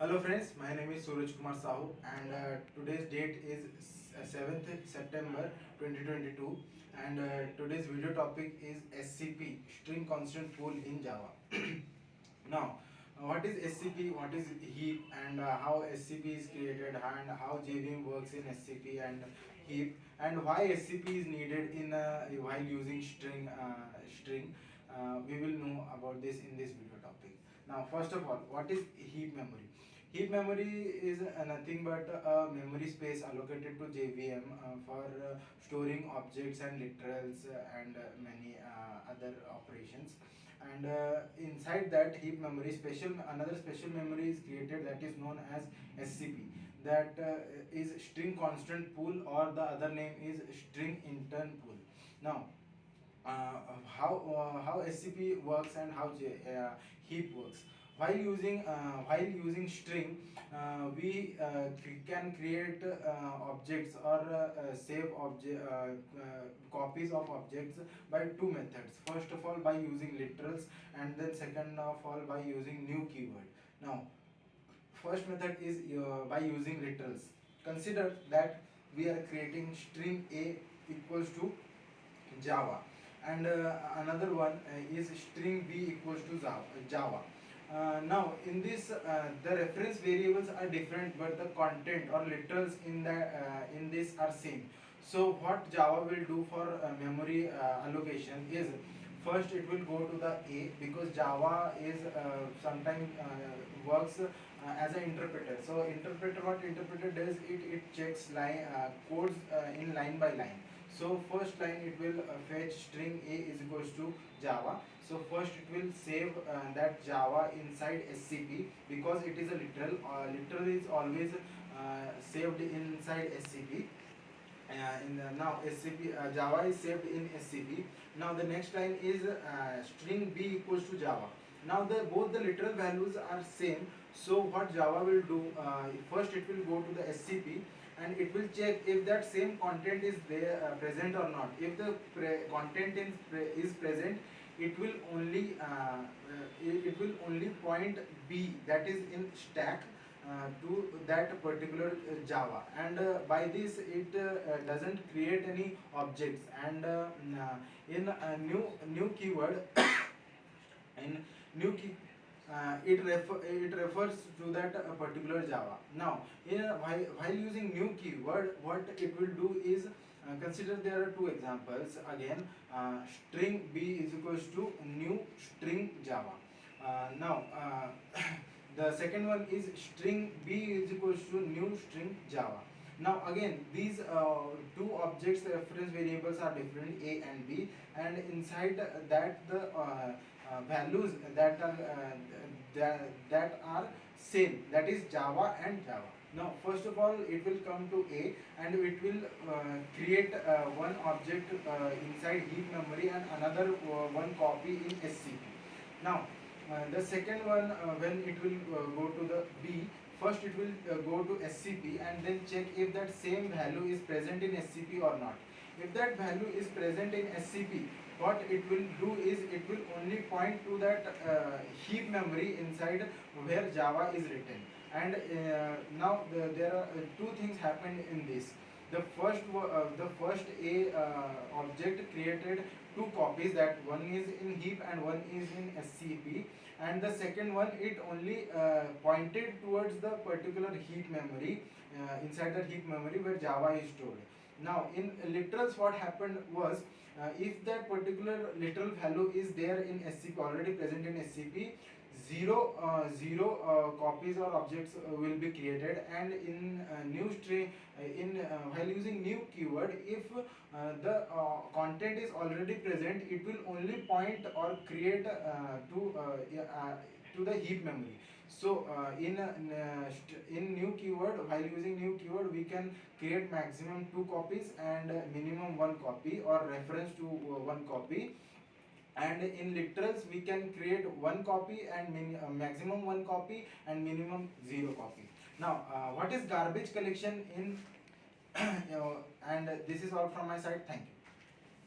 Hello friends, my name is Suraj Kumar Sahu and today's date is 7th September 2022 and today's video topic is SCP, String Constant Pool in Java. Now, what is SCP, what is heap, and how SCP is created, and how JVM works in SCP and heap, and why SCP is needed in while using string. We will know about this in this video topic. Now, first of all, what is heap memory? Heap memory is nothing but a memory space allocated to JVM for storing objects and literals and many other operations. And inside that heap memory, another special memory is created that is known as SCP. That is string constant pool, or the other name is string intern pool. Now, how SCP works and how heap works. While using string, we can create objects or save copies of objects by two methods. First of all, by using literals, and then second of all by using new keyword. Now, first method is by using literals. Consider that we are creating string A equals to Java, and another one is string B equals to Java. Now, in this, the reference variables are different, but the content or literals in this are same. So, what Java will do for memory allocation is, first it will go to the A, because Java is sometimes works as an interpreter. So, what interpreter does, it checks codes in line by line. So first line it will fetch string A is equals to Java. So first it will save that Java inside SCP, because it is a literal. Literal is always saved inside SCP. Now SCP Java is saved in SCP. Now the next line is string B equals to Java. Now both the literal values are same. So what Java will do, first it will go to the SCP and it will check if that same content is there present or not. If the content is present, it will only point B, that is in stack, to that particular Java, and by this it doesn't create any objects. And in a new keyword in new key it refers to that particular Java. Now, while using new keyword, what it will do is, consider there are two examples again. String B is equals to new string Java. Now, the second one is string B is equals to new string Java. Now again, these two objects reference variables are different, A and B, and inside that the values that are same, that is Java and Java. Now first of all it will come to A and it will create one object inside heap memory and another one copy in SCP. Now the second one, when it will go to the B, first it will go to SCP and then check if that same value is present in SCP or not. If that value is present in SCP, what it will do is it will only point to that heap memory inside where Java is written. And now there are two things happened in this. The first A object created two copies, that one is in heap and one is in SCP, and the second one it only pointed towards the particular heap memory, inside the heap memory where Java is stored. Now in literals, what happened was, if that particular literal value is there in SCP, already present in SCP, zero copies or objects will be created. And in new string, while using new keyword, if the content is already present, it will only point or create to the heap memory. So in new keyword, while using new keyword, we can create maximum 2 copies and minimum 1 copy, or reference to 1 copy. And in literals we can create 1 copy and maximum 1 copy and minimum 0 copy. Now what is garbage collection in and this is all from my side. Thank you.